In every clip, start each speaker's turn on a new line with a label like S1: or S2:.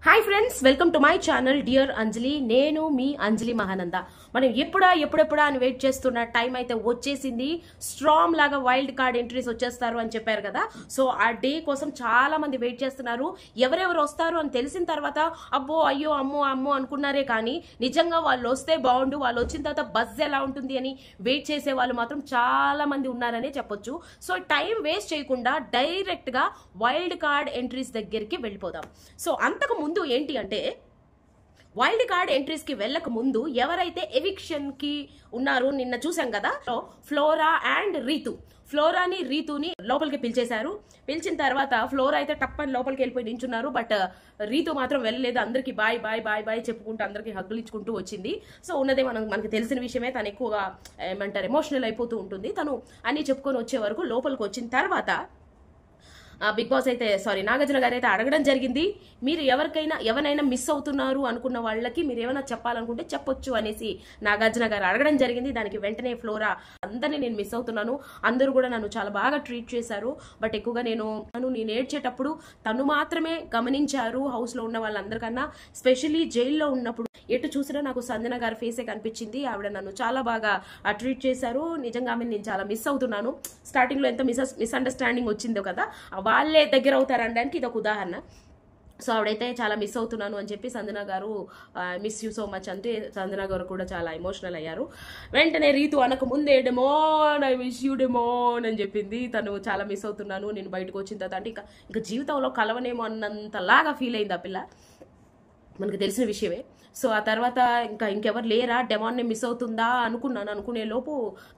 S1: Hi friends, welcome to my channel dear Anjali. నేను మీ అంజలి మహానంద. మనం ఎప్పుడెప్పుడా అని వెయిట్ చేస్తున్న టైం అయితే వచ్చేసింది. స్ట్రాంగ్ లాగా వైల్డ్ కార్డ్ ఎంట్రీస్ వచ్చేస్తారు అని చెప్పారు కదా. సో ఆ డే కోసం చాలా మంది వెయిట్ చేస్తున్నారు. ఎవరెవరు వస్తారు అని తెలిసిన తర్వాత అబ్బో అయ్యో అమ్మో అమ్మో అనుకున్నారే కానీ నిజంగా వాళ్ళు వస్తే బాగుండు, వాళ్ళు వచ్చిన తర్వాత బజ్ ఎలా ఉంటుంది అని వెయిట్ చేసే వాళ్ళు మాత్రం చాలా మంది ఉన్నారనే చెప్పొచ్చు. సో టైం వేస్ట్ చేయకుండా డైరెక్ట్ గా వైల్డ్ కార్డ్ ఎంట్రీస్ దగ్గరికి వెళ్ళిపోదాం. సో అంతకు ముందు ఏంటి అంటే, వైల్డ్ కార్డ్ ఎంట్రీస్ కి వెళ్ళక ముందు ఎవరైతే ఎవిక్షన్ కి ఉన్నారు నిన్న చూసాం కదా, ఫ్లోరా అండ్ రీతు. ఫ్లోరాని రీతుని లోపలికి పిలిచేశారు. పిలిచిన తర్వాత ఫ్లోరా అయితే టప్పని లోపలికి వెళ్ళిపోయి నించున్నారు. బట్ రీతు మాత్రం వెళ్ళలేదు. అందరికి బాయ్ బాయ్ బాయ్ బాయ్ చెప్పుకుంటూ అందరికి హగ్గులు ఇచ్చుకుంటూ వచ్చింది. సో ఉన్నదే మనకు తెలిసిన విషయమే. తను ఎక్కువగా ఏమంటారు ఎమోషనల్ అయిపోతూ ఉంటుంది. తను అన్ని చెప్పుకొని వచ్చే వరకు లోపలికి వచ్చిన తర్వాత బిగ్ బాస్ అయితే నాగార్జున గారు అయితే అడగడం జరిగింది, మీరు ఎవరైనా మిస్ అవుతున్నారు అనుకున్న వాళ్ళకి మీరు ఏమైనా చెప్పాలనుకుంటే చెప్పొచ్చు అనేసి నాగార్జున గారు అడగడం జరిగింది. దానికి వెంటనే ఫ్లోరా, అందరినీ నేను మిస్ అవుతున్నాను, అందరూ కూడా నన్ను చాలా బాగా ట్రీట్ చేశారు, బట్ ఎక్కువగా నేను ఏడ్చేటప్పుడు తను మాత్రమే గమనించారు హౌస్ లో ఉన్న వాళ్ళందరికన్నా. స్పెషల్లీ జైల్లో ఉన్నప్పుడు ఎటు చూసినా నాకు సంజన గారి ఫేసే కనిపించింది. ఆవిడ నన్ను చాలా బాగా ట్రీట్ చేశారు. నిజంగా ఆమె నేను చాలా మిస్ అవుతున్నాను. స్టార్టింగ్ లో ఎంత మిస్అండర్స్టాండింగ్ వచ్చిందో కదా, వాళ్ళే దగ్గర అవుతారనడానికి ఇది ఒక ఉదాహరణ. సో ఆవిడైతే చాలా మిస్ అవుతున్నాను అని చెప్పి సంజన గారు మిస్ యూ సో మచ్ అంటే సంజన గారు కూడా చాలా ఎమోషనల్ అయ్యారు. వెంటనే రీతు అనక ముందే demon I miss you demon అని చెప్పింది. తను చాలా మిస్ అవుతున్నాను నేను బయటకు వచ్చిన తర్వాత అంటే ఇంకా జీవితంలో కలవనేమో అన్నంతలాగా ఫీల్ అయింది ఆ పిల్ల. మనకు తెలిసిన విషయమే. సో ఆ తర్వాత ఇంకెవరు లేరా, డెమాన్ని మిస్ అవుతుందా అనుకునే లోపు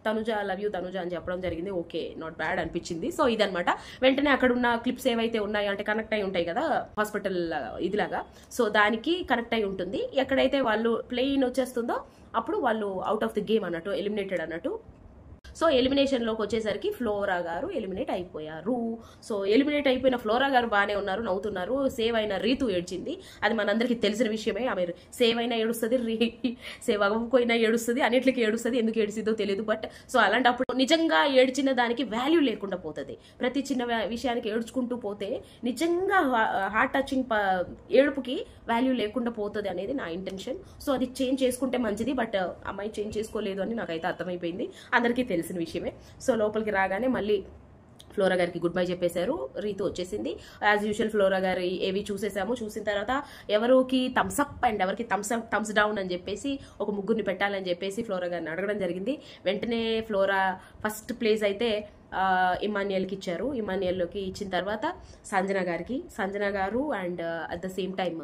S1: తనుజ లవ్ యూ తనుజ అని చెప్పడం జరిగింది. ఓకే, నాట్ బ్యాడ్ అనిపించింది. సో ఇదనమాట. వెంటనే అక్కడ ఉన్న క్లిప్స్ ఏవైతే ఉన్నాయో అంటే కనెక్ట్ అయి ఉంటాయి కదా హాస్పిటల్ ఇదిలాగా, సో దానికి కనెక్ట్ అయి ఉంటుంది. ఎక్కడైతే వాళ్ళు ప్లేన్ వచ్చేస్తుందో అప్పుడు వాళ్ళు అవుట్ ఆఫ్ ది గేమ్ అన్నట్టు, ఎలిమినేటెడ్ అన్నట్టు. సో ఎలిమినేషన్ లోకి వచ్చేసరికి ఫ్లోరా గారు ఎలిమినేట్ అయిపోయారు. సో ఎలిమినేట్ అయిపోయిన ఫ్లోరా గారు బాగానే ఉన్నారు, నవ్వుతున్నారు. సేవ్ అయిన రీతు ఏడ్చింది. అది మనందరికీ తెలిసిన విషయమే. ఆమె సేవ్ అయినా ఏడుస్తుంది, సేవ్ అవ్వకపోయినా ఏడుస్తుంది, అన్నిటికీ ఏడుస్తుంది. ఎందుకు ఏడిసిందో తెలియదు. బట్ సో అలాంటప్పుడు నిజంగా ఏడ్చిన దానికి వాల్యూ లేకుండా పోతుంది. ప్రతి చిన్న విషయానికి ఏడ్చుకుంటూ పోతే నిజంగా హార్ట్ టచింగ్ ఏడుపుకి వాల్యూ లేకుండా పోతుంది అనేది నా ఇంటెన్షన్. సో అది చేంజ్ చేసుకుంటే మంచిది. బట్ అమ్మాయి చేంజ్ చేసుకోలేదు అని నాకైతే అర్థమైపోయింది, అందరికీ తెలిసిన విషయమే. సో లోపలికి రాగానే మళ్ళీ ఫ్లోరా గారికి గుడ్ బై చెప్పేశారు. రీతు వచ్చేసింది. యాజ్ యూజువల్ ఫ్లోరా గారి ఏవి చూసేసాము. చూసిన తర్వాత ఎవరికి థమ్స్అప్ అండ్ ఎవరికి థమ్స్ డౌన్ అని చెప్పేసి ఒక ముగ్గురిని పెట్టాలని చెప్పేసి ఫ్లోరా గారిని అడగడం జరిగింది. వెంటనే ఫ్లోరా ఫస్ట్ ప్లేస్ అయితే ఇమాన్యుయల్కి ఇచ్చారు. ఇమాన్యుయల్లోకి ఇచ్చిన తర్వాత సంజన గారు and at the same time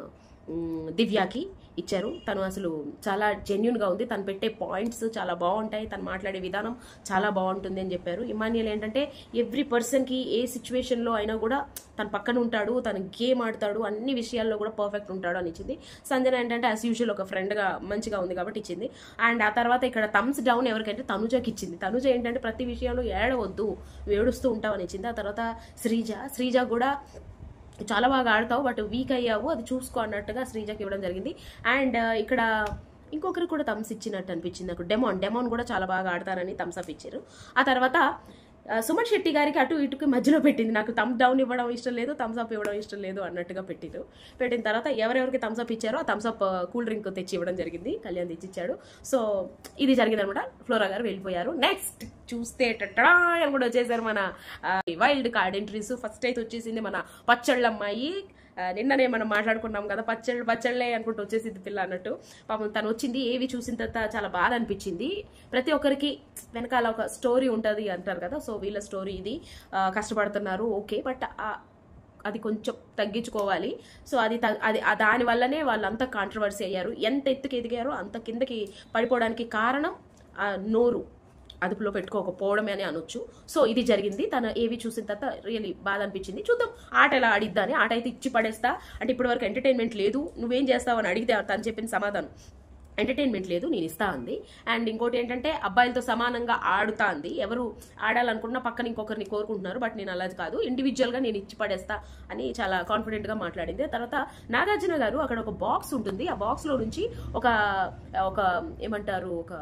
S1: దివ్యాకి ఇచ్చారు. తను అసలు చాలా జెన్యున్గా ఉంది. తను పెట్టే పాయింట్స్ చాలా బాగుంటాయి, తను మాట్లాడే విధానం చాలా బాగుంటుంది అని చెప్పారు. ఇమాన్యుయల్ ఏంటంటే ఎవ్రీ పర్సన్కి ఏ సిచ్యువేషన్లో అయినా కూడా తన పక్కన ఉంటాడు, తను గేమ్ ఆడతాడు, అన్ని విషయాల్లో కూడా పర్ఫెక్ట్ ఉంటాడు అని ఇచ్చింది. సంజన ఏంటంటే యాజ్ యూజువల్ ఒక ఫ్రెండ్గా మంచిగా ఉంది కాబట్టి ఇచ్చింది. అండ్ ఆ తర్వాత ఇక్కడ థమ్స్ డౌన్ ఎవరికంటే తనుజకి ఇచ్చింది. తనుజ ఏంటంటే ప్రతి విషయంలో ఏడవద్దు, ఏడుస్తూ ఉంటావు అని ఇచ్చింది. ఆ తర్వాత శ్రీజ కూడా చాలా బాగా ఆడతావు బట్ వీక్ అయ్యావు, అది చూసుకో అన్నట్టుగా శ్రీజకి ఇవ్వడం జరిగింది. అండ్ ఇక్కడ ఇంకొకరు కూడా థమ్స్ ఇచ్చినట్టు అనిపించింది నాకు. డెమాన్ కూడా చాలా బాగా ఆడతారని థమ్స్ అప్ ఇచ్చారు. ఆ తర్వాత సుమన్ శెట్టి గారికి అటు ఇటుకి మధ్యలో పెట్టింది. నాకు థమ్ డౌన్ ఇవ్వడం ఇష్టం లేదు, థమ్స్ అప్ ఇవ్వడం ఇష్టం లేదు అన్నట్టుగా పెట్టిన తర్వాత ఎవరెవరికి థమ్స్ అప్ ఇచ్చారో ఆ థమ్స్ అప్ కూల్ డ్రింక్ తెచ్చి ఇవ్వడం జరిగింది. కళ్యాణ్ తెచ్చిచ్చాడు. సో ఇది జరిగింది అనమాట. ఫ్లోరా గారు వెళ్ళిపోయారు. నెక్స్ట్ చూస్తే టటా అని కూడా వచ్చేసారు మన వైల్డ్ కార్డ్ ఎంట్రీస్. ఫస్ట్ అయితే వచ్చేసింది మన పచ్చళ్ళమ్మాయి. నిన్ననే మనం మాట్లాడుకున్నాం కదా, పచ్చళ్ళే అనుకుంటూ వచ్చేసింది పిల్ల అన్నట్టు. పాపం తను వచ్చింది. ఏవి చూసిన తర్వాత చాలా బాధ అనిపించింది. ప్రతి ఒక్కరికి వెనకాల ఒక స్టోరీ ఉంటుంది అంటారు కదా. సో వీళ్ళ స్టోరీ ఇది. కష్టపడుతున్నారు ఓకే, బట్ అది కొంచెం తగ్గించుకోవాలి. సో అది దానివల్లనే వాళ్ళంతా కాంట్రవర్సీ అయ్యారు. ఎంత ఎత్తుకు ఎదిగారో అంత కిందకి పడిపోవడానికి కారణం నోరు అదుపులో పెట్టుకోకపోవడమే అని అనొచ్చు. సో ఇది జరిగింది. తను ఏవి చూసిన తర్వాత రియలీ బాధ అనిపించింది. చూద్దాం ఆట ఎలా ఆడిద్దాని. ఆట అయితే ఇచ్చి పడేస్తా అంటే ఇప్పటి వరకు ఎంటర్టైన్మెంట్ లేదు, నువ్వేం చేస్తావు అని అడిగితే తను చెప్పిన సమాధానం ఎంటర్టైన్మెంట్ లేదు, నేను ఇస్తా అంది. అండ్ ఇంకోటి ఏంటంటే అబ్బాయిలతో సమానంగా ఆడుతా అంది. ఎవరు ఆడాలనుకున్నా పక్కన ఇంకొకరిని కోరుకుంటున్నారు, బట్ నేను అలా కాదు, ఇండివిజువల్గా నేను ఇచ్చి పడేస్తా అని చాలా కాన్ఫిడెంట్గా మాట్లాడింది. తర్వాత నాగార్జున గారు అక్కడ ఒక బాక్స్ ఉంటుంది, ఆ బాక్స్లో నుంచి ఒక ఏమంటారు ఒక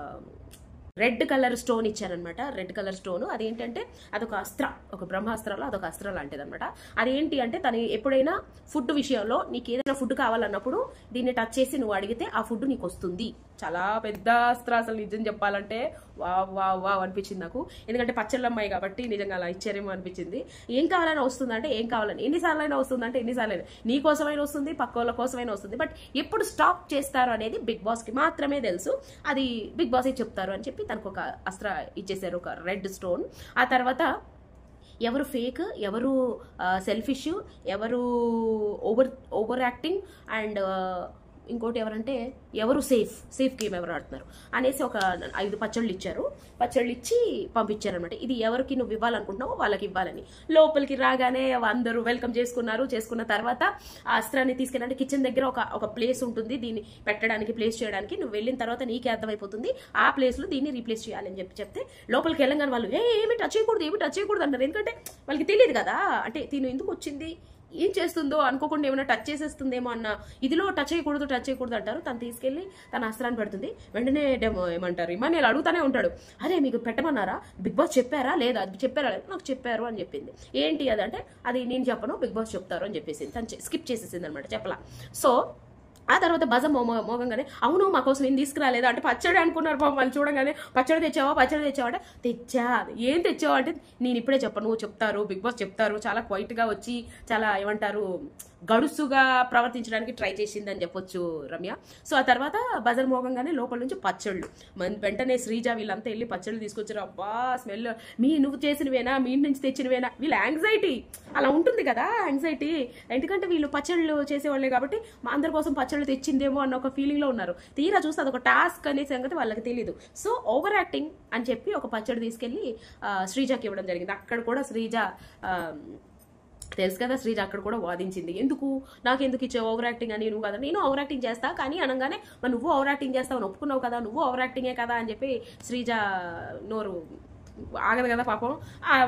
S1: రెడ్ కలర్ స్టోన్ ఇచ్చారనమాట. రెడ్ కలర్ స్టోన్ అదేంటంటే అదొక అస్త్ర, ఒక బ్రహ్మాస్త్రంలో అదొక అస్త్రం లాంటిది అనమాట. అదేంటి అంటే తను ఎప్పుడైనా ఫుడ్ విషయంలో నీకు ఏదైనా ఫుడ్ కావాలన్నప్పుడు దీన్ని టచ్ చేసి నువ్వు అడిగితే ఆ ఫుడ్ నీకు వస్తుంది. చాలా పెద్ద అస్త్ర, అసలు నిజం చెప్పాలంటే వావ్ వావ్ వావ్ అనిపించింది నాకు. ఎందుకంటే పచ్చళ్ళ అమ్మాయి కాబట్టి నిజంగా అలా ఇచ్చారేమో అనిపించింది. ఏం కావాలైనా వస్తుందంటే ఏం కావాలని, ఎన్నిసార్లు అయినా వస్తుందంటే ఎన్నిసార్లు అయినా, నీ కోసమైనా వస్తుంది, పక్క వాళ్ళ కోసమైనా వస్తుంది. బట్ ఎప్పుడు స్టాప్ చేస్తారు అనేది బిగ్ బాస్ కి మాత్రమే తెలుసు. అది బిగ్ బాస్ చెప్తారు అని చెప్పి తనకు ఒక అస్త్ర ఇచ్చేసారు, ఒక రెడ్ స్టోన్. ఆ తర్వాత ఎవరు ఫేక్, ఎవరు సెల్ఫిష్, ఎవరు ఓవర్ యాక్టింగ్ అండ్ ఇంకోటి ఎవరంటే ఎవరు సేఫ్ గేమ్ ఎవరు ఆడుతున్నారు అనేసి ఒక 5 పచ్చళ్ళు ఇచ్చారు. పచ్చళ్ళు ఇచ్చి పంపించారనమాట. ఇది ఎవరికి నువ్వు ఇవ్వాలనుకుంటున్నావో వాళ్ళకి ఇవ్వాలని. లోపలికి రాగానే అందరూ వెల్కమ్ చేసుకున్న తర్వాత ఆ అస్త్రాన్ని తీసుకెళ్ళాలంటే కిచెన్ దగ్గర ఒక ప్లేస్ ఉంటుంది, దీన్ని పెట్టడానికి, ప్లేస్ చేయడానికి. నువ్వు వెళ్ళిన తర్వాత నీకే అర్థమైపోతుంది ఆ ప్లేస్ లో దీన్ని రీప్లేస్ చేయాలని చెప్తే లోపలికి వెళ్ళగానే వాళ్ళు ఏమి టచ్ చేయకూడదు అంటారు. ఎందుకంటే వాళ్ళకి తెలియదు కదా, అంటే తిను ఎందుకు వచ్చింది, ఏం చేస్తుందో, అనుకోకుండా ఏమైనా టచ్ చేసేస్తుందేమో అన్న ఇదిలో టచ్ చేయకూడదు అంటారు. తను తీసుకెళ్లి తన అస్త్రాన్ని పెడుతుంది. వెంటనే ఏమంటారు ఇమాన్యుయల్ అడుగుతానే ఉంటాడు, అరే మీకు పెట్టమన్నారా, బిగ్ బాస్ చెప్పారా లేదా, చెప్పారా లేదా, నాకు చెప్పారు అని చెప్పింది. ఏంటి అదంటే అది నేను చెప్పను, బిగ్ బాస్ చెప్తారు అని చెప్పేసి తను స్కిప్ చేసేసింది అనమాట, చెప్పలా. సో ఆ తర్వాత బజ మోగంగానే అవును మా కోసం ఏం తీసుకురాలేదా అంటే పచ్చడి అనుకున్నారు పాపం వాళ్ళు. చూడగానే పచ్చడి తెచ్చావా అంటే తెచ్చా. ఏం తెచ్చావా అంటే నేను ఇప్పుడే చెప్పను, చెప్తారు, బిగ్ బాస్ చెప్తారు. చాలా క్వైట్గా వచ్చి చాలా ఏమంటారు గడుసుగా ప్రవర్తించడానికి ట్రై చేసింది అని చెప్పొచ్చు రమ్య. సో ఆ తర్వాత బజర్ మోగంగానే లోపల నుంచి పచ్చళ్ళు, వెంటనే శ్రీజ వీళ్ళంతా వెళ్ళి పచ్చళ్ళు తీసుకొచ్చారు. అబ్బా స్మెల్, నువ్వు చేసినవేనా, మీ నుంచి తెచ్చినవేనా, వీళ్ళ యాంగ్జైటీ అలా ఉంటుంది కదా, యాంగ్జైటీ. ఎందుకంటే వీళ్ళు పచ్చళ్ళు చేసేవాళ్ళే కాబట్టి మా అందరి కోసం పచ్చళ్ళు తెచ్చిందేమో అన్న ఒక ఫీలింగ్ లో ఉన్నారు. తీరా చూస్తే అదొక టాస్క్ అనే సంగతి వాళ్ళకి తెలియదు. సో ఓవర్ యాక్టింగ్ అని చెప్పి ఒక పచ్చడి తీసుకెళ్లి శ్రీజకి ఇవ్వడం జరిగింది. అక్కడ కూడా శ్రీజ తెలుసు కదా, శ్రీజ అక్కడ కూడా వాదించింది, నాకెందుకు ఇచ్చావు ఓవర్ యాక్టింగ్ అని. నువ్వు కదా, నేను ఓవర్ యాక్టింగ్ చేస్తా కానీ అనగానే నువ్వు ఓవర్ యాక్టింగ్ చేస్తావు, ఒప్పుకున్నావు కదా, నువ్వు ఓవర్ యాక్టింగే కదా అని చెప్పి శ్రీజ నోరు ఆగదు కదా పాపం,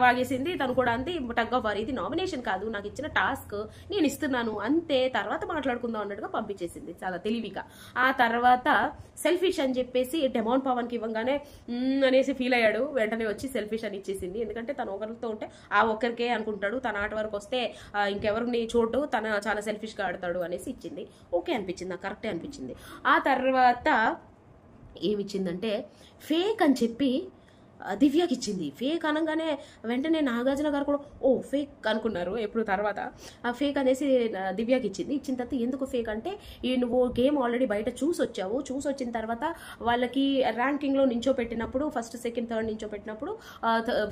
S1: వాగేసింది. తను కూడా అంతే, టగ్ ఆఫ్ వార్, ఇది నామినేషన్ కాదు, నాకు ఇచ్చిన టాస్క్ నేను ఇస్తున్నాను అంతే, తర్వాత మాట్లాడుకుందాం అన్నట్టుగా పంపించేసింది చాలా తెలివిగా. ఆ తర్వాత సెల్ఫిష్ అని చెప్పేసి డెమాన్ పవన్కి ఇవ్వగానే అనేసి ఫీల్ అయ్యాడు. వెంటనే వచ్చి సెల్ఫిష్ అని ఇచ్చేసింది. ఎందుకంటే తను ఒకరితో ఉంటే ఆ ఒక్కరికే అనుకుంటాడు, తన ఆట వరకు వస్తే ఇంకెవరిని చూడు, తన చాలా సెల్ఫిష్గా ఆడతాడు అనేసి ఇచ్చింది. ఓకే అనిపించింది, నాకు కరెక్టే అనిపించింది. ఆ తర్వాత ఏమిచ్చిందంటే ఫేక్ అని చెప్పి దివ్యకి ఇచ్చింది. ఫేక్ అనగానే వెంటనే నాగార్జున గారు కూడా ఓ ఫేక్ అనుకున్నారు. ఎప్పుడు తర్వాత ఆ ఫేక్ అనేసి దివ్యకి ఇచ్చింది. ఇచ్చిన తర్వాత ఎందుకు ఫేక్ అంటే నువ్వు గేమ్ ఆల్రెడీ బయట చూసి వచ్చిన తర్వాత వాళ్ళకి ర్యాంకింగ్లో నించోపెట్టినప్పుడు ఫస్ట్ సెకండ్ థర్డ్ నించోపెట్టినప్పుడు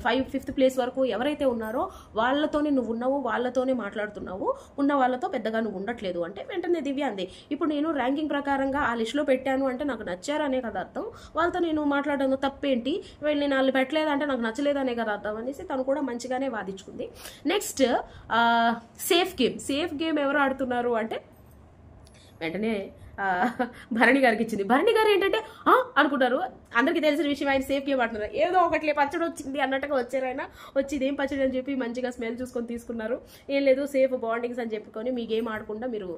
S1: 5th ప్లేస్ వరకు ఎవరైతే ఉన్నారో వాళ్ళతోనే నువ్వు ఉన్నావు, వాళ్ళతోనే మాట్లాడుతున్నావు, ఉన్న వాళ్ళతో పెద్దగా నువ్వు ఉండట్లేదు అంటే వెంటనే దివ్య అంది, ఇప్పుడు నేను ర్యాంకింగ్ ప్రకారంగా ఆ లిస్టులో పెట్టాను అంటే నాకు నచ్చారనే కదా అర్థం, వాళ్ళతో నేను మాట్లాడడం తప్పేంటి, వెళ్ళి వాళ్ళు పెట్టలేదంటే నాకు నచ్చలేదనే కదా అర్థం అనేసి తను కూడా మంచిగానే వాదించుకుంది. నెక్స్ట్ సేఫ్ గేమ్ ఎవరు ఆడుతున్నారు అంటే వెంటనే భరణి గారికి ఇచ్చింది. భరణి గారు ఏంటంటే అనుకుంటారు, అందరికీ తెలిసిన విషయం, ఆయన సేఫ్ గేమ్ ఆడుతున్నారు, ఏదో ఒకటి పచ్చడి వచ్చింది అన్నట్టుగా వచ్చారు. ఆయన వచ్చి ఇదేం పచ్చడి అని చెప్పి మంచిగా స్మెల్ చూసుకొని తీసుకున్నారు. ఏం లేదు సేఫ్ బాండింగ్స్ అని చెప్పుకొని మీ గేమ్ ఆడకుండా మీరు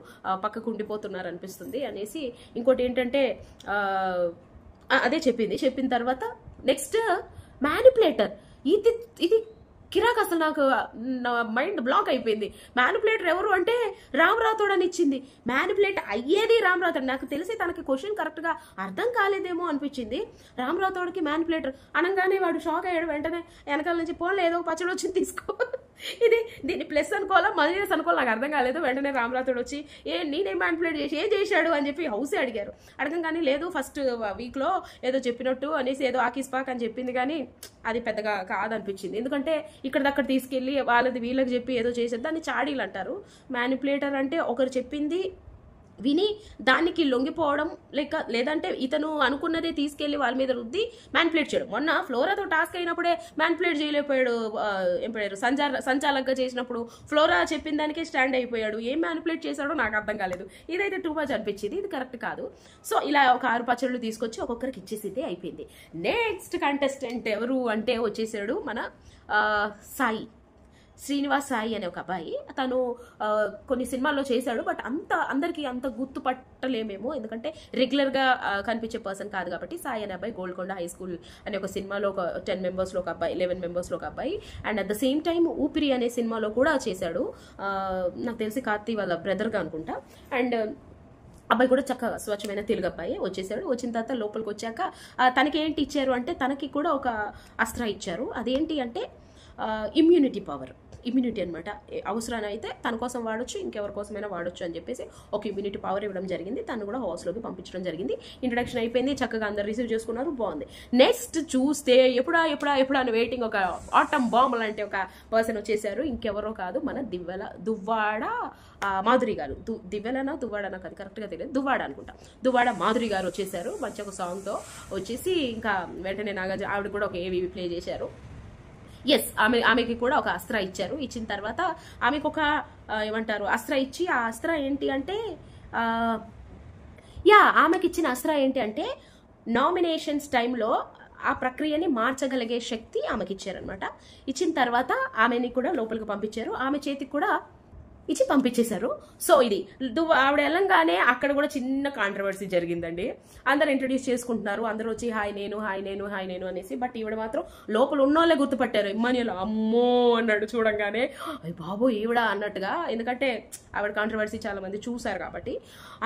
S1: పక్కకు ఉండిపోతున్నారు అనిపిస్తుంది అనేసి. ఇంకోటి ఏంటంటే అదే చెప్పిన తర్వాత నెక్స్ట్ మ్యానిపులేటర్, ఇది కిరాక్, అసలు నాకు మైండ్ బ్లాక్ అయిపోయింది. మ్యానిపులేటర్ ఎవరు అంటే రామ్ రాథోడ్ అని ఇచ్చింది. మ్యానిపులేట్ అయ్యేది రామ్ రాథోడ్. నాకు తెలిసి తనకి క్వశ్చన్ కరెక్ట్గా అర్థం కాలేదేమో అనిపించింది. రామ్ రాథోడ్కి మ్యానిపులేటర్ అనగానే వాడు షాక్ అయ్యాడు. వెంటనే వెనకాల నుంచి పోన్లే ఏదో పచ్చడి వచ్చింది తీసుకో, దీన్ని ప్లస్ అనుకోవాలా మైనస్ అనుకోవాలి నాకు అర్థం కాలేదు. వెంటనే రామ్ రాథోడ్ వచ్చి నేనేం మ్యానిపులేట్ చేసి ఏం చేశాడు అని చెప్పి హౌసే అడిగారు. అడగంగానే లేదు ఫస్ట్ వీక్లో ఏదో చెప్పినట్టు అనేసి ఏదో ఆకిస్పాక్ అని చెప్పింది, కానీ అది పెద్దగా కాదనిపించింది. ఎందుకంటే ఇక్కడ దక్కడ తీసుకెళ్లి వాళ్ళది వీళ్ళకి చెప్పి ఏదో చేసేది దాన్ని చాడీలు అంటారు. మ్యానిపులేటర్ అంటే ఒకరు చెప్పింది విని దానికి లొంగిపోవడం, లేదంటే ఇతను అనుకున్నదే తీసుకెళ్లి వాళ్ళ మీద రుద్ది మ్యానిపులేట్ చేయడం. మొన్న ఫ్లోరాతో టాస్క్ అయినప్పుడే మ్యానిపులేట్ చేయలేకపోయాడు. ఏం పేరు సంచాలకుగా చేసినప్పుడు ఫ్లోరా చెప్పిన దానికే స్టాండ్ అయిపోయాడు. ఏం మ్యానిపులేట్ చేశాడో నాకు అర్థం కాలేదు. ఇదైతే టూ మచ్ అనిపించింది, ఇది కరెక్ట్ కాదు. సో ఇలా ఒక 6 పచ్చళ్ళు తీసుకొచ్చి ఒక్కొక్కరికి ఇచ్చేసితే అయిపోయింది. నెక్స్ట్ కంటెస్టెంట్ ఎవరు అంటే వచ్చేసాడు మన శ్రీనివాస్ సాయి అనే ఒక అబ్బాయి. తను కొన్ని సినిమాల్లో చేశాడు, బట్ అందరికీ అంత గుర్తుపట్టలేమేమో, ఎందుకంటే రెగ్యులర్గా కనిపించే పర్సన్ కాదు కాబట్టి. సాయి అనే అబ్బాయి గోల్కొండ హై స్కూల్ అనే ఒక సినిమాలో ఒక 10 మెంబర్స్లో ఒక అబ్బాయి, 11 మెంబర్స్లో ఒక అబ్బాయి. And at the same time ఊపిరి అనే సినిమాలో కూడా చేశాడు, నాకు తెలిసి కార్తీ వాళ్ళ బ్రదర్గా అనుకుంటా. అండ్ అబ్బాయి కూడా చక్కగా స్వచ్ఛమైన తెలుగు అబ్బాయి వచ్చేసాడు. వచ్చిన తర్వాత లోపలికి వచ్చాక తనకి ఏంటి ఇచ్చారు అంటే, తనకి కూడా ఒక అస్త్ర ఇచ్చారు. అదేంటి అంటే ఇమ్యూనిటీ పవర్, ఇమ్యూనిటీ అనమాట. అవసరాన్ని అయితే తన కోసం వాడొచ్చు, ఇంకెవరి కోసమైనా వాడొచ్చు అని చెప్పేసి ఒక ఇమ్యూనిటీ పవర్ ఇవ్వడం జరిగింది. తను కూడా హౌస్లోకి పంపించడం జరిగింది. ఇంట్రడక్షన్ అయిపోయింది, చక్కగా అందరు రిసీవ్ చేసుకున్నారు, బాగుంది. నెక్స్ట్ చూస్తే ఎప్పుడా అని వెయిటింగ్ ఒక ఆటమ్ బాంబ్ లాంటి ఒక పర్సన్ వచ్చేసారు. ఇంకెవరో కాదు, మన దువ్వాడ మాధురి గారు. దివ్వెలనా దువ్వాడనా కాదు, కరెక్ట్గా తెలియదు, దువ్వాడ అనుకుంటా. దువ్వాడ మాధురి గారు వచ్చేసారు మంచి ఒక సాంగ్తో వచ్చేసి. ఇంకా వెంటనే నాగార్జున ఆవిడ కూడా ఒక ఏవి ప్లే చేశారు. ఎస్, ఆమెకి కూడా ఒక అస్త్ర ఇచ్చారు. ఇచ్చిన తర్వాత ఆమెకు ఒక ఏమంటారు అస్త్ర ఇచ్చి, ఆ అస్త్ర ఏంటి అంటే ఆమెకి ఇచ్చిన అస్త్ర ఏంటి అంటే నామినేషన్స్ టైంలో ఆ ప్రక్రియని మార్చగలిగే శక్తి ఆమెకి ఇచ్చారనమాట. ఇచ్చిన తర్వాత ఆమెని కూడా లోపలికి పంపించారు, ఆమె చేతికి కూడా ఇచ్చి పంపించేశారు. సో ఇది ఆవిడ వెళ్ళంగానే అక్కడ కూడా చిన్న కాంట్రవర్సీ జరిగిందండి. అందరు ఇంట్రడ్యూస్ చేసుకుంటున్నారు, అందరూ వచ్చి హాయ్ నేను అనేసి. బట్ ఈవిడ మాత్రం లోపల ఉన్నోళ్ళే గుర్తుపట్టారు. ఇమ్మాన్యుయల్ అమ్మో అన్నాడు చూడంగానే, అయ్య బాబో ఈవిడ అన్నట్టుగా. ఎందుకంటే ఆవిడ కాంట్రవర్సీ చాలా మంది చూశారు కాబట్టి.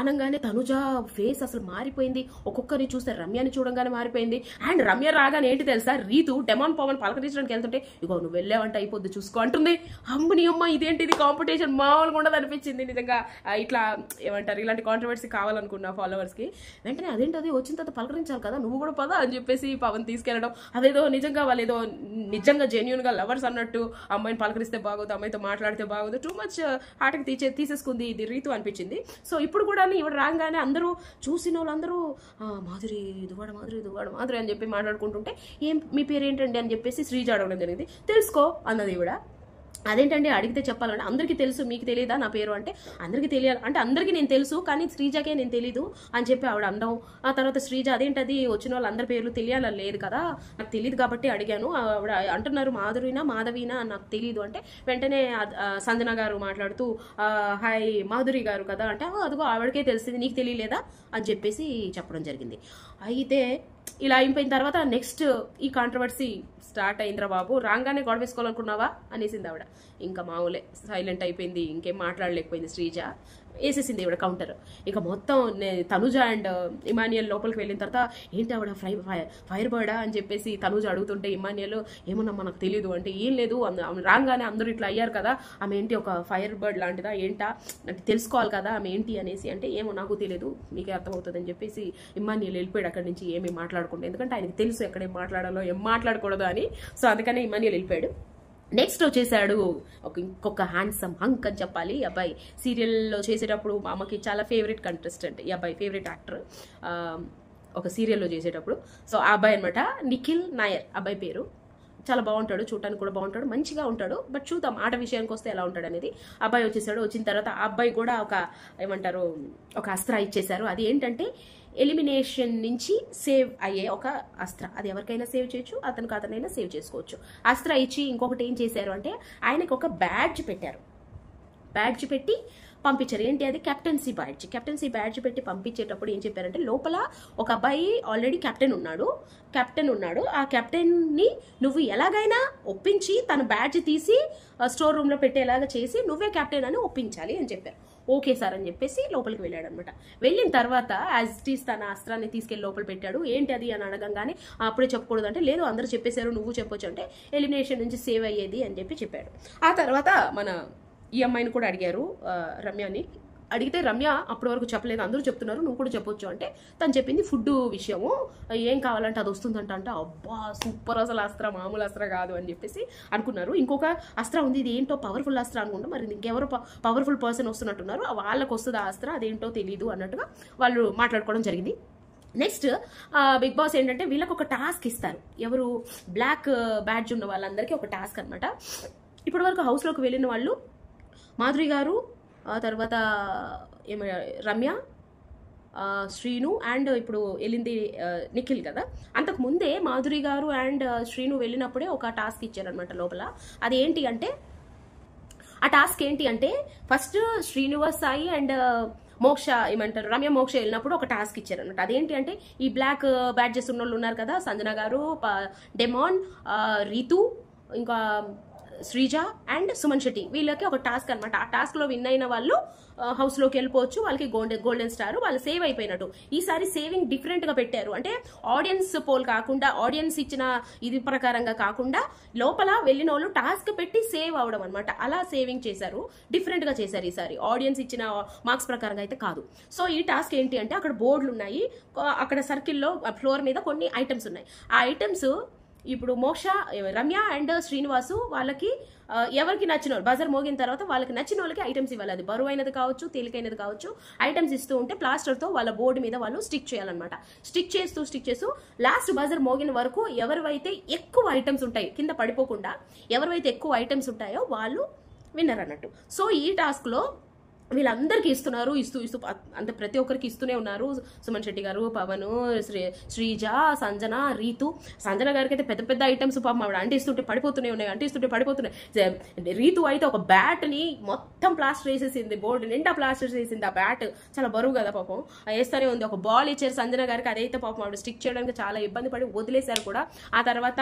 S1: అనగానే తనుజ ఫేస్ అసలు మారిపోయింది. ఒక్కొక్కరిని చూస్తే రమ్యని చూడంగానే మారిపోయింది. అండ్ రమ్య రాగానే ఏంటి తెలుసా, రీతు డెమాన్ పవన్ పలకరించడానికి వెళ్తుంటే ఇగో నువ్వు వెళ్ళావంటే అయిపోద్ది చూసుకో అంటుంది. అమ్మని అమ్మ ఇదేంటిది కాంపిటీషన్ మామూలుగా ఉండదు అనిపించింది నిజంగా. ఇట్లా ఏమంటారు, ఇలాంటి కాంట్రవర్సీ కావాలనుకున్నా ఫాలోవర్స్కి. వెంటనే అదేంటది వచ్చిన తర్వాత పలకరించాలి కదా, నువ్వు కూడా పదా అని చెప్పేసి పవన్ తీసుకెళ్ళడం. అదేదో నిజంగా వాళ్ళు ఏదో నిజంగా జెన్యున్గా లవర్స్ అన్నట్టు, అమ్మాయిని పలకరిస్తే బాగోదు, అమ్మాయితో మాట్లాడితే బాగోదు, టూ మచ్ హార్ట్కి తీసేసుకుంది ఇది రీతు అనిపించింది. సో ఇప్పుడు కూడా ఇవిడ రాగానే అందరూ చూసిన వాళ్ళందరూ మాధురి దువ్వాడ అని చెప్పి మాట్లాడుకుంటుంటే, మీ పేరు ఏంటండి అని చెప్పేసి శ్రీజ అడగడం జరిగింది. తెలుసుకో అన్నది ఈవిడ. అదేంటండి అడిగితే చెప్పాలంటే, అందరికీ తెలుసు మీకు తెలియదా నా పేరు అంటే, అందరికీ తెలియాలి అంటే అందరికీ నేను తెలుసు కానీ శ్రీజకే నేను తెలీదు అని చెప్పి ఆవిడ అండం. ఆ తర్వాత శ్రీజ అదేంటది వచ్చిన వాళ్ళందరి పేర్లు తెలియాలని లేదు కదా, నాకు తెలియదు కాబట్టి అడిగాను. ఆవిడ అంటున్నారు మాధవీనా నాకు తెలియదు అంటే, వెంటనే సంజన గారు మాట్లాడుతూ హాయ్ మాధురి గారు కదా అంటే, అదిగో ఆవిడకే తెలిసింది నీకు తెలియలేదా అని చెప్పేసి చెప్పడం జరిగింది. అయితే ఇలా అయిపోయిన తర్వాత నెక్స్ట్ ఈ కాంట్రవర్సీ స్టార్ట్ అయిందిరా బాబు, రాగానే గొడవ వేసుకోవాలనుకున్నావా అనేసింది ఆవిడ. ఇంకా మామూలే సైలెంట్ అయిపోయింది, ఇంకేం మాట్లాడలేకపోయింది శ్రీజ. వేసేసింది ఇవిడ కౌంటర్. ఇక మొత్తం తనుజ అండ్ ఇమాన్యుయల్ లోపలికి వెళ్ళిన తర్వాత ఏంటి ఆవిడ ఫైర్ బర్డా అని చెప్పేసి తనుజ అడుగుతుంటే, ఇమాన్యుయల్ ఏమన్నా నాకు తెలియదు అంటే, ఏం లేదు రాగానే అందరూ ఇట్లా అయ్యారు కదా, ఆమె ఏంటి ఒక ఫైర్ బర్డ్ లాంటిదా ఏంటా నాకు తెలుసుకోవాలి కదా ఆమె ఏంటి అనేసి అంటే, ఏమో నాకు తెలియదు మీకే అర్థమవుతుంది అని చెప్పేసి ఇమాన్యుయల్ వెళ్ళిపోయాడు అక్కడి నుంచి ఏమీ మాట్లాడకుండా. ఎందుకంటే ఆయనకి తెలుసు ఎక్కడేం మాట్లాడాలో ఏం మాట్లాడకూడదు అని. సో అందుకనే ఇమాన్యుయల్ వెళ్ళిపోయాడు. నెక్స్ట్ వచ్చేసాడు ఇంకొక హ్యాండ్సమ్ హంక్ అని చెప్పాలి. ఈ అబ్బాయి సీరియల్లో చేసేటప్పుడు మా అమ్మకి చాలా ఫేవరెట్ కంటెస్టెంట్, ఈ అబ్బాయి ఫేవరెట్ యాక్టర్ ఒక సీరియల్లో చేసేటప్పుడు. సో ఆ అబ్బాయి అనమాట నిఖిల్ నాయర్ అబ్బాయి పేరు. చాలా బాగుంటాడు, చూడటానికి కూడా బాగుంటాడు, మంచిగా ఉంటాడు. బట్ చూద్దాం ఆట విషయానికి వస్తే ఎలా ఉంటాడు అనేది. అబ్బాయి వచ్చేసాడు. వచ్చిన తర్వాత ఆ అబ్బాయి కూడా ఒక ఏమంటారు ఒక అస్త్ర ఇచ్చేశారు. అది ఏంటంటే ఎలిమినేషన్ నుంచి సేవ్ అయ్యే ఒక అస్త్ర. అది ఎవరికైనా సేవ్ చేయొచ్చు, అతనైనా సేవ్ చేసుకోవచ్చు. అస్త్ర ఇచ్చి ఇంకొకటి ఏం చేశారు అంటే, ఆయనకు ఒక బ్యాడ్జ్ పెట్టారు. బ్యాడ్జ్ పెట్టి పంపించారు. ఏంటి అది, కెప్టెన్సీ బ్యాడ్జ్ పెట్టి పంపించేటప్పుడు ఏం చెప్పారంటే, లోపల ఒక అబ్బాయి ఆల్రెడీ కెప్టెన్ ఉన్నాడు. ఆ కెప్టెన్ని నువ్వు ఎలాగైనా ఒప్పించి తన బ్యాడ్జ్ తీసి స్టోర్ రూమ్లో పెట్టేలాగా చేసి నువ్వే కెప్టెన్ అని ఒప్పించాలి అని చెప్పారు. ఓకే సార్ అని చెప్పేసి లోపలికి వెళ్ళాడు అనమాట. వెళ్ళిన తర్వాత యాజ్ ఇట్ ఈస్ తన అస్త్రాన్ని తీసుకెళ్లి లోపల పెట్టాడు. ఏంటి అది అని అడగంగానే అప్పుడే చెప్పకూడదు అంటే, లేదు అందరూ చెప్పేశారు నువ్వు చెప్పొచ్చు అంటే, ఎలిమినేషన్ నుంచి సేవ్ అయ్యేది అని చెప్పి చెప్పాడు. ఆ తర్వాత మన ఈ అమ్మాయిని కూడా అడిగారు, రమ్యని అడిగితే రమ్య అప్పటి వరకు చెప్పలేదు, అందరూ చెప్తున్నారు నువ్వు కూడా చెప్పొచ్చు అంటే తను చెప్పింది ఫుడ్ విషయము, ఏం కావాలంటే అది వస్తుందంట. అంటే అబ్బా సూపర్, అసలు అస్త్ర మామూలు అస్త్ర కాదు అని చెప్పేసి అనుకున్నారు. ఇంకొక అస్త్ర ఉంది, ఇది ఏంటో పవర్ఫుల్ అస్త్ర అనుకుంటా, మరి ఇంకెవరో పవర్ఫుల్ పర్సన్ వస్తున్నట్టున్నారు, వాళ్ళకి వస్తుంది ఆ అస్త్ర, అదేంటో తెలియదు అన్నట్టుగా వాళ్ళు మాట్లాడుకోవడం జరిగింది. నెక్స్ట్ బిగ్ బాస్ ఏంటంటే వీళ్ళకి ఒక టాస్క్ ఇస్తారు. ఎవరు బ్లాక్ బ్యాడ్జ్ ఉన్న వాళ్ళందరికీ ఒక టాస్క్ అనమాట. ఇప్పటి వరకు హౌస్లోకి వెళ్ళిన వాళ్ళు మాధురి గారు, తర్వాత రమ్య, శ్రీను అండ్ ఇప్పుడు వెళ్ళింది నిఖిల్ కదా. అంతకు ముందే మాధురి గారు అండ్ శ్రీను వెళ్ళినప్పుడే ఒక టాస్క్ ఇచ్చారనమాట లోపల. అది ఏంటి అంటే ఆ టాస్క్ ఏంటి అంటే ఫస్ట్ శ్రీనివాస్ సాయి అండ్ మోక్ష ఏమంటారు రమ్య మోక్ష వెళ్ళినప్పుడు ఒక టాస్క్ ఇచ్చారు అన్నమాట. అదేంటి అంటే ఈ బ్లాక్ బ్యాడ్జెస్ ఉన్న వాళ్ళు ఉన్నారు కదా, సంజన గారు, డెమాన్, రీతు, ఇంకా శ్రీజ అండ్ సుమన్ శెట్టి, వీళ్ళకి ఒక టాస్క్ అనమాట. ఆ టాస్క్ లో విన్ అయిన వాళ్ళు హౌస్ లోకి వెళ్ళిపోవచ్చు, వాళ్ళకి గోల్డెన్ స్టార్, వాళ్ళు సేవ్ అయిపోయినట్టు. ఈసారి సేవింగ్ డిఫరెంట్ గా పెట్టారు. అంటే ఆడియన్స్ పోల్ కాకుండా, ఆడియన్స్ ఇచ్చిన ఇది ప్రకారంగా కాకుండా లోపల వెళ్ళిన వాళ్ళు టాస్క్ పెట్టి సేవ్ అవడం అనమాట. అలా సేవింగ్ చేశారు, డిఫరెంట్ గా చేశారు ఈసారి. ఆడియన్స్ ఇచ్చిన మార్క్స్ ప్రకారంగా అయితే కాదు. సో ఈ టాస్క్ ఏంటి అంటే అక్కడ బోర్డులు ఉన్నాయి, అక్కడ సర్కిల్లో ఫ్లోర్ మీద కొన్ని ఐటమ్స్ ఉన్నాయి. ఆ ఐటమ్స్ ఇప్పుడు మోక్ష, రమ్య అండ్ శ్రీనివాసు వాళ్ళకి ఎవరికి నచ్చిన వాళ్ళు బజర్ మోగిన తర్వాత వాళ్ళకి నచ్చిన వాళ్ళకి ఐటమ్స్ ఇవ్వాలి. అది బరువైనది కావచ్చు, తేలికైనది కావచ్చు. ఐటమ్స్ ఇస్తూ ఉంటే ప్లాస్టర్ తో వాళ్ళ బోర్డు మీద వాళ్ళు స్టిక్ చేయాలన్నమాట. స్టిక్ చేస్తూ లాస్ట్ బజర్ మోగిన వరకు ఎవరివైతే ఎక్కువ ఐటమ్స్ ఉంటాయి కింద పడిపోకుండా, ఎవరివైతే ఎక్కువ ఐటమ్స్ ఉంటాయో వాళ్ళు విన్నర్ అన్నట్టు. సో ఈ టాస్క్ లో వీళ్ళందరికీ ఇస్తున్నారు, ఇస్తూ అంత ప్రతి ఒక్కరికి ఇస్తూనే ఉన్నారు. సుమన్ శెట్టి గారు, పవన్, శ్రీజ, సంజన, రీతు. సంజన గారికి అయితే పెద్ద పెద్ద ఐటమ్స్ పాపం ఆవిడ అంటిస్తుంటే పడిపోతున్నాయి. రీతు అయితే ఒక బ్యాట్ ని మొత్తం ప్లాస్టర్ వేసేసింది, బోర్డు నిండా ప్లాస్టర్ వేసింది. ఆ బ్యాట్ చాలా బరువు కదా పాపం, వేస్తూనే ఉంది. ఒక బాల్ ఇచ్చారు సంజన గారికి, అదైతే పాపం ఆవిడ స్టిక్ చేయడానికి చాలా ఇబ్బంది పడి వదిలేశారు కూడా. ఆ తర్వాత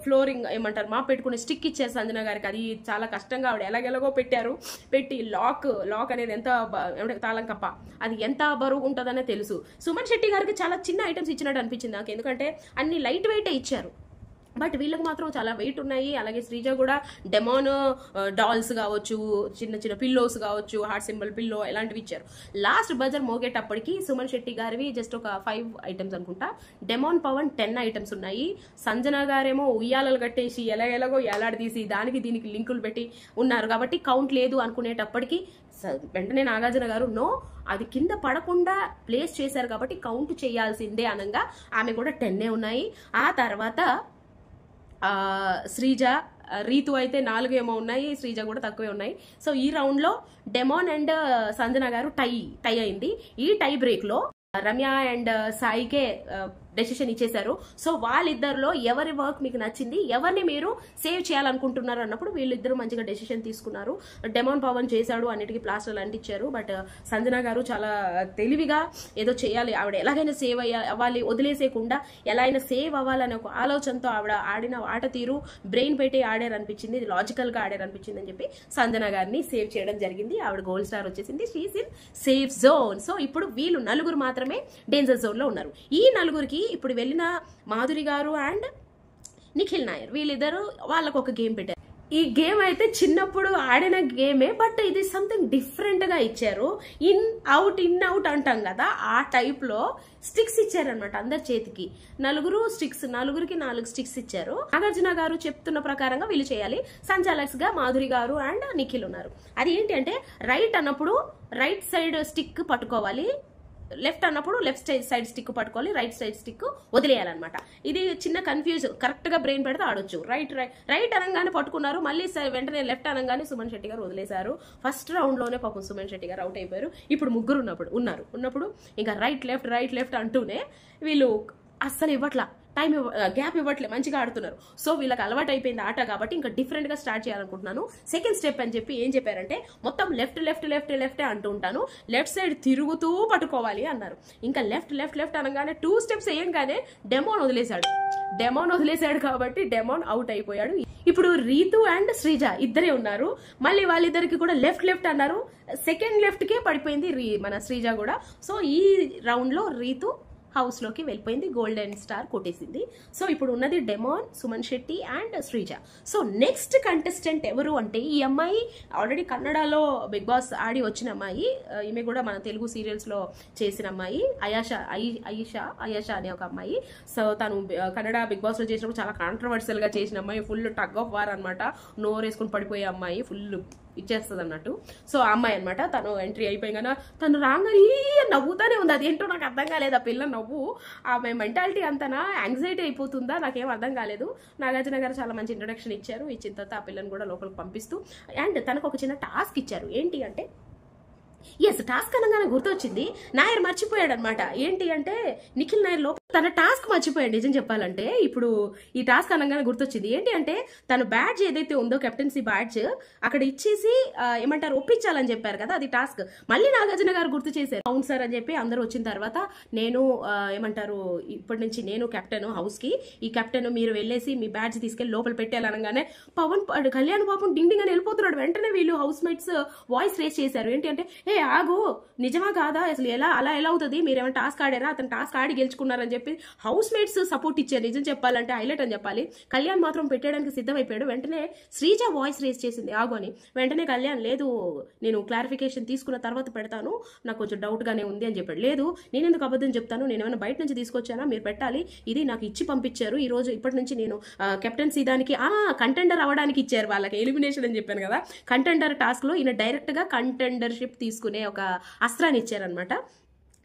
S1: ఫ్లోరింగ్ ఏమంటారు మా పెట్టుకునే స్టిక్ ఇచ్చారు సంజన గారికి, అది చాలా కష్టంగా ఆవిడ ఎలాగెలాగో పెట్టి లాక్ అనేది ఎంత తాళం కప్ప అది ఎంత బరువు ఉంటుందనే తెలుసు. సుమన్ శెట్టి గారికి చాలా చిన్న ఐటమ్స్ ఇచ్చినట్టు అనిపించింది నాకు, ఎందుకంటే అన్ని లైట్ వెయిట్ ఇచ్చారు. బట్ వీళ్ళకి మాత్రం చాలా వెయిట్ ఉన్నాయి. అలాగే శ్రీజ కూడా డెమాన్ డాల్స్ కావచ్చు, చిన్న చిన్న పిల్లోస్ కావచ్చు, హార్ట్ సింబల్ పిల్లో ఇలాంటివి ఇచ్చారు. లాస్ట్ బజర్ మోగేటప్పటికి సుమన్ శెట్టి గారివి జస్ట్ ఒక 5 ఐటమ్స్ అనుకుంటా, డెమాన్, పవన్ 10 ఐటమ్స్ ఉన్నాయి. సంజన గారేమో ఉయ్యాలలు కట్టేసి ఎలాగో ఎలాడదీసి దానికి దీనికి లింకులు పెట్టి ఉన్నారు కాబట్టి కౌంట్ లేదు అనుకునేటప్పటికి వెంటనే నాగార్జున గారు నో, అది కింద పడకుండా ప్లేస్ చేశారు కాబట్టి కౌంట్ చేయాల్సిందే అనగా ఆమె కూడా 10 ఉన్నాయి. ఆ తర్వాత శ్రీజ, రీతు అయితే 4 ఏమో ఉన్నాయి, శ్రీజ కూడా తక్కువే ఉన్నాయి. సో ఈ రౌండ్ లో డెమాన్ అండ్ సంజన గారు టై అయింది. ఈ టై బ్రేక్ లో రమ్య అండ్ సాయికే డెసిషన్ ఇచ్చేశారు. సో వాళ్ళిద్దరిలో ఎవరి వర్క్ మీకు నచ్చింది, ఎవరిని మీరు సేవ్ చేయాలనుకుంటున్నారు అన్నప్పుడు వీళ్ళిద్దరూ మంచిగా డెసిషన్ తీసుకున్నారు. డెమాన్ పవన్ చేశాడు, అన్నిటికీ ప్లాస్టర్లు అంటించారు. బట్ సంజన గారు చాలా తెలివిగా ఏదో చేయాలి, ఆవిడ ఎలాగైనా సేవ్ అవ్వాలి, వదిలేసేయకుండా ఎలా అయినా సేవ్ అవ్వాలనే ఒక ఆలోచనతో ఆవిడ ఆడిన ఆట తీరు బ్రెయిన్ పెట్టి ఆడారనిపించింది, ఇది లాజికల్ గా ఆడారనిపించింది అని చెప్పి సంజన గారిని సేవ్ చేయడం జరిగింది. ఆవిడ గోల్డ్ స్టార్ వచ్చేసింది, she's in safe zone. So ఇప్పుడు వీళ్ళు నలుగురు మాత్రమే డేంజర్ జోన్ లో ఉన్నారు. ఈ నలుగురికి ఇప్పుడు వెళ్ళిన మాధురి గారు అండ్ నిఖిల్ నాయర్ వీళ్ళిద్దరు వాళ్ళకు ఒక గేమ్ పెట్టారు. ఈ గేమ్ అయితే చిన్నప్పుడు ఆడిన గేమే, బట్ ఇది సంథింగ్ డిఫరెంట్ గా ఇచ్చారు. ఇన్ అవుట్ అంటాం కదా, ఆ టైప్ లో స్టిక్స్ ఇచ్చారనమాట అందరి చేతికి. నలుగురికి 4 స్టిక్స్ ఇచ్చారు. నాగార్జున గారు చెప్తున్న ప్రకారంగా వీళ్ళు చేయాలి. సంచాలక్స్ గా మాధురి గారు అండ్ నిఖిల్ ఉన్నారు. అది ఏంటి అంటే రైట్ అన్నప్పుడు రైట్ సైడ్ స్టిక్ పట్టుకోవాలి, లెఫ్ట్ అన్నప్పుడు లెఫ్ట్ సైడ్ స్టిక్ పట్టుకోవాలి, రైట్ సైడ్ స్టిక్ వదిలేయాలన్నమాట. ఇది చిన్న కన్ఫ్యూజ్, కరెక్ట్ గా బ్రెయిన్ పెడితే ఆడొచ్చు. రైట్ అనగానే పట్టుకున్నారు, మళ్ళీ వెంటనే లెఫ్ట్ అనగానే సుమన్ శెట్టి గారు వదిలేశారు. ఫస్ట్ రౌండ్ లోనే పాపం సుమన్ శెట్టి గారు అవుట్ అయిపోయారు. ఇప్పుడు ముగ్గురు ఉన్నప్పుడు ఇంకా రైట్ లెఫ్ట్ అంటూనే వీళ్ళు అస్సలు ఇవ్వట్లా, గ్యాప్ ఇవ్వట్లే, మంచిగా ఆడుతున్నారు. సో వీళ్ళకి అలవాటు అయిపోయింది ఆట కాబట్టి ఇంకా డిఫరెంట్ గా స్టార్ట్ చేయాలనుకుంటున్నాను. సెకండ్ స్టెప్ అని చెప్పి ఏం చెప్పారంటే మొత్తం లెఫ్ట్ అంటూ ఉంటాను, లెఫ్ట్ సైడ్ తిరుగుతూ పట్టుకోవాలి అన్నారు. ఇంకా లెఫ్ట్ అనగానే 2 స్టెప్స్ వేయంగానే డెమాన్ వదిలేశాడు కాబట్టి డెమాన్ అవుట్ అయిపోయాడు. ఇప్పుడు రీతు అండ్ శ్రీజ ఇద్దరే ఉన్నారు. మళ్ళీ వాళ్ళిద్దరికి కూడా లెఫ్ట్ అన్నారు, సెకండ్ లెఫ్ట్ కే పడిపోయింది మన శ్రీజ కూడా. సో ఈ రౌండ్ లో రీతు హౌస్ లోకి వెళ్ళిపోయింది, గోల్డెన్ స్టార్ కొట్టేసింది. సో ఇప్పుడు ఉన్నది demon, Suman Shetty and Sreeja. So next contestant ఎవరు అంటే ఈ అమ్మాయి ఆల్రెడీ కన్నడలో బిగ్ బాస్ ఆడి వచ్చిన అమ్మాయి, ఈమె కూడా మన తెలుగు సీరియల్స్ లో చేసిన అమ్మాయి, అయాషా అనే ఒక అమ్మాయి. సో తను కన్నడ బిగ్ బాస్ లో చేసినప్పుడు చాలా కాంట్రవర్షియల్ గా చేసిన అమ్మాయి, ఫుల్ టగ్ ఆఫ్ వార్ అనమాట, నోరేసుకుని పడిపోయే అమ్మాయి, ఫుల్ ఇచ్చేస్తుంది అన్నట్టు. సో ఆ అమ్మాయి అనమాట. తను ఎంట్రీ అయిపోయినా తను రాగానే నవ్వుతానే ఉంది, అది ఏంటో నాకు అర్థం కాలేదు. ఆ పిల్ల నవ్వు, ఆమె మెంటాలిటీ అంతనా యాంగ్జైటీ అయిపోతుందా నాకేం అర్థం కాలేదు. నాగార్జున గారు చాలా మంచి ఇంట్రొడక్షన్ ఇచ్చారు. ఇచ్చిన తర్వాత ఆ పిల్లని కూడా లోపలికి పంపిస్తూ అండ్ తనకు ఒక చిన్న టాస్క్ ఇచ్చారు. ఏంటి అంటే టాస్క్ అనగానే గుర్తొచ్చింది, నాయర్ మర్చిపోయాడు అనమాట. ఏంటి అంటే నిఖిల్ నాయర్ లోపల తన టాస్క్ మర్చిపోయాడు నిజం చెప్పాలంటే. ఇప్పుడు ఈ టాస్క్ అనగానే గుర్తొచ్చింది ఏంటి అంటే, తన బ్యాడ్జ్ ఏదైతే ఉందో కెప్టెన్సీ బ్యాడ్జ్ అక్కడ ఇచ్చేసి ఏమంటారు ఒప్పించాలని చెప్పారు కదా, అది టాస్క్. మళ్ళీ నాగార్జున గారు గుర్తు చేశారు. అవును సార్ అని చెప్పి అందరూ వచ్చిన తర్వాత నేను ఏమంటారు ఇప్పటి నుంచి నేను కెప్టెన్ హౌస్ కి, ఈ కెప్టెన్ మీరు వెళ్ళేసి మీ బ్యాడ్జ్ తీసుకెళ్లి లోపల పెట్టాలనగానే కళ్యాణ్ పాపం డింగ్ డింగ్ అని వెళ్ళిపోతున్నాడు. వెంటనే వీళ్ళు హౌస్ మేట్స్ వాయిస్ రేస్ చేశారు. ఏంటి అంటే, ఏ ఆగు, నిజమా కాదా, అసలు అలా ఎలా అవుతుంది, మీరేమైనా టాస్క్ ఆడారా, అతను టాస్క్ ఆడి గెలుచుకున్నారని చెప్పి హౌస్ మేట్స్ సపోర్ట్ ఇచ్చారు. నిజం చెప్పాలంటే హైలైట్ అని చెప్పాలి. కళ్యాణ్ మాత్రం పెట్టడానికి సిద్ధమైపోయాడు. వెంటనే శ్రీజ వాయిస్ రేస్ చేసింది ఆగు అని. వెంటనే కళ్యాణ్ లేదు, నేను క్లారిఫికేషన్ తీసుకున్న తర్వాత పెడతాను, నాకు కొంచెం డౌట్ గానే ఉంది అని చెప్పాడు. లేదు, నేను ఎందుకు అబద్ధం చెప్తాను, నేను ఏమైనా బయట నుంచి తీసుకొచ్చానా, మీరు పెట్టాలి, ఇది నాకు ఇచ్చి పంపించారు. ఈ రోజు ఇప్పటి నుంచి నేను కెప్టెన్సీ దానికి కంటెండర్ అవ్వడానికి ఇచ్చారు వాళ్ళకి, ఎలిమినేషన్ అని చెప్పాను కదా, కంటెండర్ టాస్క్ లో ఈయన డైరెక్ట్ గా కంటెండర్షిప్ తీసుకునే ఒక అస్త్రాన్ని ఇచ్చారనమాట.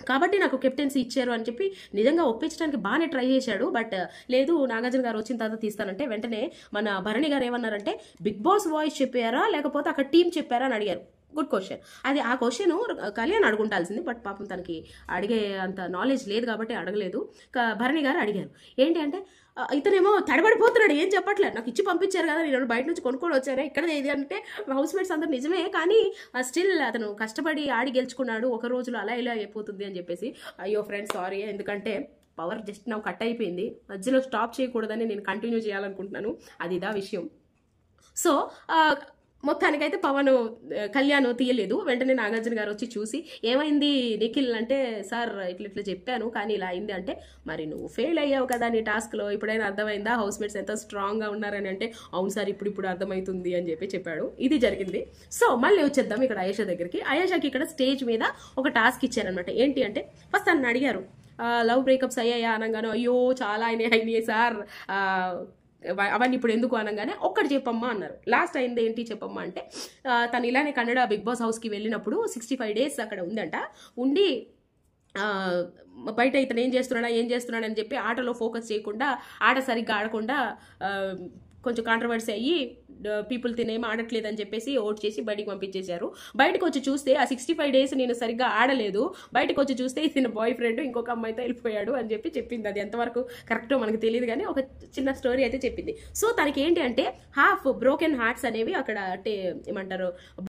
S1: కాబట్టి నాకు కెప్టెన్సీ ఇచ్చారు అని చెప్పి నిజంగా ఒప్పించడానికి బాగానే ట్రై చేశాడు. బట్ లేదు, నాగార్జున గారు వచ్చిన తర్వాత తీస్తానంటే వెంటనే మన భరణి గారు ఏమన్నారంటే, బిగ్ బాస్ వాయిస్ చెప్పారా లేకపోతే అక్కడ టీం చెప్పారా అని అడిగారు. Good question. అది ఆ క్వశ్చన్ కళ్యాణ్ అడుగుంటాల్సింది, బట్ పాపం తనకి అడిగే అంత నాలెడ్జ్ లేదు కాబట్టి అడగలేదు. భరణి గారు అడిగారు. ఏంటి అంటే, ఇతనేమో తడబడిపోతున్నాడు, ఏం చెప్పట్లేదు, నాకు ఇచ్చి పంపించారు కదా, నేను బయట నుంచి కొనుక్కొని వచ్చాను, ఇక్కడ ఏది అంటే హౌస్ మేట్స్ అందరు నిజమే, కానీ స్టిల్ అతను కష్టపడి ఆడి గెలుచుకున్నాడు, ఒక రోజులో అలా ఇలా అయిపోతుంది అని చెప్పేసి. అయ్యో ఫ్రెండ్స్ సారీ, ఎందుకంటే పవర్ జస్ట్ నాకు కట్ అయిపోయింది, మధ్యలో స్టాప్ చేయకూడదని నేను కంటిన్యూ చేయాలనుకుంటున్నాను, అది ఇదా విషయం. సో మొత్తానికైతే కళ్యాణ్ తీయలేదు. వెంటనే నాగార్జున గారు వచ్చి చూసి ఏమైంది నిఖిల్ అంటే, సార్ ఇట్లా చెప్పాను కానీ ఇలా అయింది అంటే, మరి నువ్వు ఫెయిల్ అయ్యావు కదా నీ టాస్క్లో, ఇప్పుడైనా అర్థమైందా హౌస్ మేట్స్ ఎంత స్ట్రాంగ్గా ఉన్నారని అంటే, అవును సార్ ఇప్పుడు అర్థమవుతుంది అని చెప్పాడు. ఇది జరిగింది. సో మళ్ళీ వచ్చేద్దాం ఇక్కడ ఆయేషా దగ్గరికి. ఆయేషాకి ఇక్కడ స్టేజ్ మీద ఒక టాస్క్ ఇచ్చారనమాట. ఏంటి అంటే, ఫస్ట్ నన్ను అడిగారు లవ్ బ్రేకప్స్ అయ్యాయా అనగానే, అయ్యో చాలా అయినాయి సార్, అవన్నీ ఇప్పుడు ఎందుకు అనగానే ఒక్కటి చెప్పమ్మా అన్నారు. లాస్ట్ అయింది ఏంటి చెప్పమ్మా అంటే, తను ఇలానే కన్నడ బిగ్ బాస్ హౌస్కి వెళ్ళినప్పుడు 65 days అక్కడ ఉందంట. ఉండి బయట ఇతను ఏం చేస్తున్నాడా అని చెప్పి ఆటలో ఫోకస్ చేయకుండా, ఆట సరిగ్గా ఆడకుండా కొంచెం కాంట్రవర్సీ అయ్యి పీపుల్ తినేం ఆడట్లేదని చెప్పేసి ఓట్ చేసి బయటికి పంపించేశారు. బయటకు వచ్చి చూస్తే ఆ 65 days నేను సరిగ్గా ఆడలేదు, బయటకు వచ్చి చూస్తే ఇతని బాయ్ ఫ్రెండ్ ఇంకొక అమ్మాయితో వెళ్ళిపోయాడు అని చెప్పి చెప్పింది. అది ఎంతవరకు కరెక్టో మనకు తెలియదు కానీ ఒక చిన్న స్టోరీ అయితే చెప్పింది. సో తనకి ఏంటి అంటే హాఫ్ బ్రోకెన్ హార్ట్స్ అనేవి అక్కడ ఏమంటారు